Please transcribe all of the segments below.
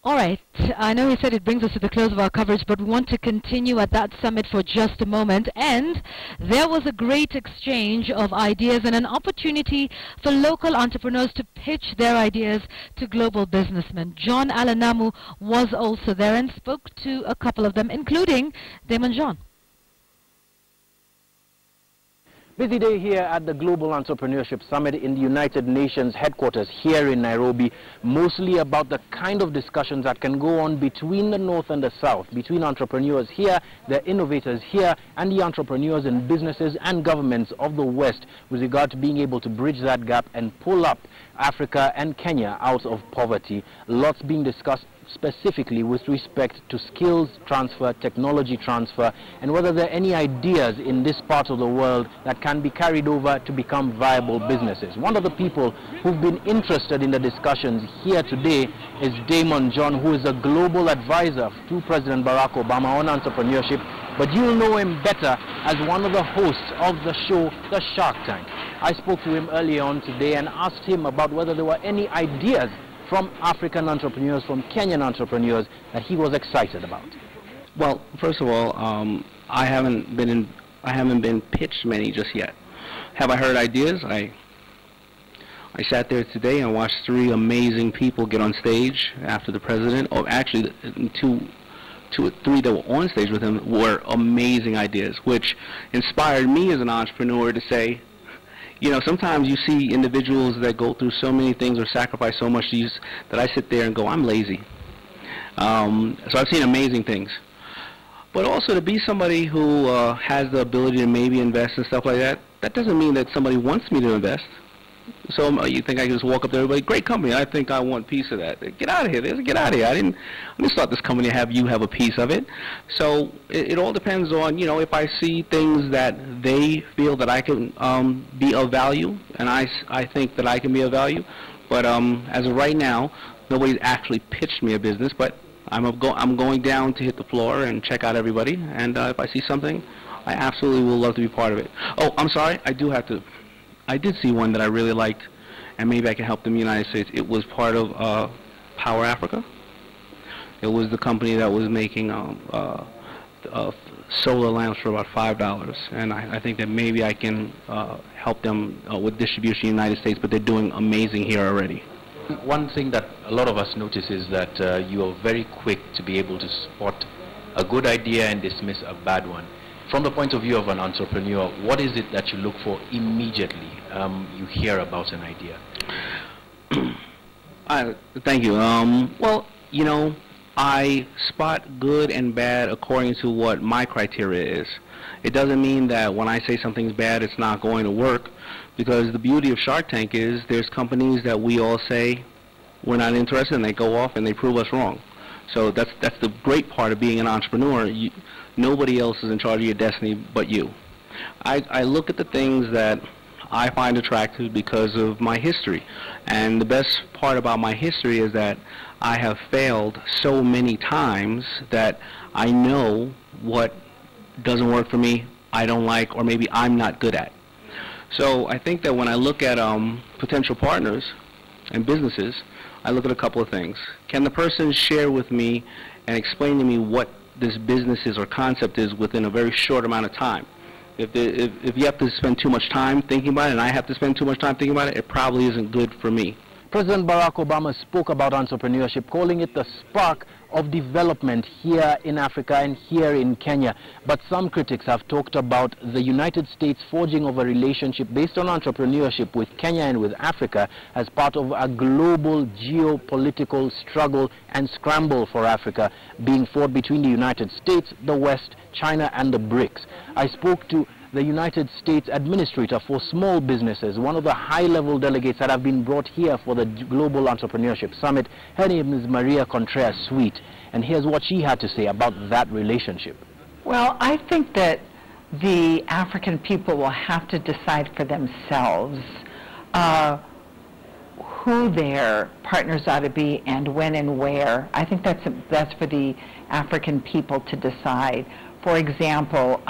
All right. I know he said it brings us to the close of our coverage, but we want to continue at that summit for just a moment. And there was a great exchange of ideas and an opportunity for local entrepreneurs to pitch their ideas to global businessmen. John Alanamu was also there and spoke to a couple of them, including Daymond John. Busy day here at the Global Entrepreneurship Summit in the United Nations headquarters here in Nairobi, mostly about the kind of discussions that can go on between the North and the South, between entrepreneurs here, the innovators here, and the entrepreneurs in businesses and governments of the West with regard to being able to bridge that gap and pull up Africa and Kenya out of poverty. Lots being discussed specifically with respect to skills transfer, technology transfer, and whether there are any ideas in this part of the world that can be carried over to become viable businesses. One of the people who've been interested in the discussions here today is Daymond John, who is a global advisor to President Barack Obama on entrepreneurship, but you'll know him better as one of the hosts of the show, The Shark Tank. I spoke to him earlier on today and asked him about whether there were any ideas from African entrepreneurs, from Kenyan entrepreneurs, that he was excited about. Well, first of all, I haven't been pitched many just yet. Have I heard ideas? I sat there today and watched 3 amazing people get on stage after the president. Or actually, 2 or 3 that were on stage with him were amazing ideas, which inspired me as an entrepreneur to say, you know, sometimes you see individuals that go through so many things or sacrifice so much that I sit there and go, I'm lazy. So I've seen amazing things. But also to be somebody who has the ability to maybe invest and stuff like that, that doesn't mean that somebody wants me to invest. So you think I can just walk up to everybody, great company, I think I want a piece of that. Get out of here, get out of here. I didn't start this company to have you have a piece of it. So it all depends on, you know, if I see things that they feel that I can be of value, and I think that I can be of value. But as of right now, nobody's actually pitched me a business, but I'm going down to hit the floor and check out everybody, and if I see something, I absolutely will love to be part of it. Oh, I'm sorry, I did see one that I really liked, and maybe I can help them in the United States. It was part of Power Africa. It was the company that was making solar lamps for about $5, and I think that maybe I can help them with distribution in the United States, but they're doing amazing here already. One thing that a lot of us notice is that you are very quick to be able to spot a good idea and dismiss a bad one. From the point of view of an entrepreneur, what is it that you look for immediately you hear about an idea? Thank you. Well, you know, I spot good and bad according to what my criteria is. It doesn't mean that when I say something's bad, it's not going to work, because the beauty of Shark Tank is there's companies that we all say we're not interested in, they go off and they prove us wrong. So that's the great part of being an entrepreneur. Nobody else is in charge of your destiny but you. I look at the things that I find attractive because of my history. And the best part about my history is that I have failed so many times that I know what doesn't work for me, I don't like, or maybe I'm not good at. So I think that when I look at potential partners and businesses, I look at a couple of things. Can the person share with me and explain to me what this business is or concept is within a very short amount of time? If you have to spend too much time thinking about it, and I have to spend too much time thinking about it, it probably isn't good for me. President Barack Obama spoke about entrepreneurship, calling it the spark of development here in Africa and here in Kenya. But some critics have talked about the United States forging of a relationship based on entrepreneurship with Kenya and with Africa as part of a global geopolitical struggle and scramble for Africa being fought between the United States, the West, China and the BRICS. I spoke to the United States Administrator for Small Businesses, one of the high-level delegates that have been brought here for the Global Entrepreneurship Summit. Her name is Maria Contreras-Sweet, and here's what she had to say about that relationship. Well, I think that the African people will have to decide for themselves who their partners ought to be and when and where. I think that's for the African people to decide. For example,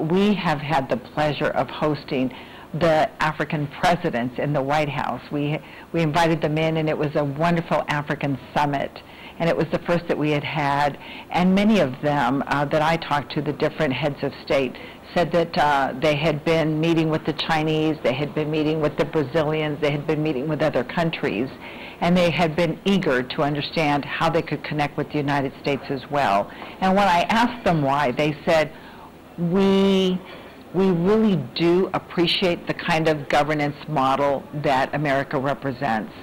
we have had the pleasure of hosting the African presidents in the White House. We invited them in, and it was a wonderful African summit. and it was the first that we had had, and many of them that I talked to, the different heads of state, said that they had been meeting with the Chinese, they had been meeting with the Brazilians, they had been meeting with other countries, and they had been eager to understand how they could connect with the United States as well. And when I asked them why, they said, we really do appreciate the kind of governance model that America represents.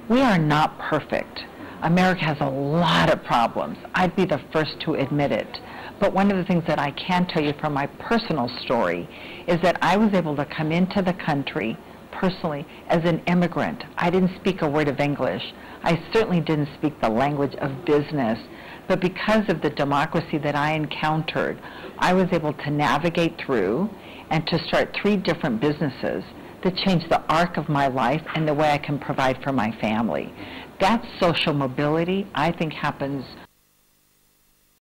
We are not perfect. America has a lot of problems. I'd be the first to admit it. But one of the things that I can tell you from my personal story is that I was able to come into the country personally as an immigrant. I didn't speak a word of English. I certainly didn't speak the language of business. But because of the democracy that I encountered, I was able to navigate through and to start 3 different businesses that changed the arc of my life and the way I can provide for my family. That social mobility, I think, happens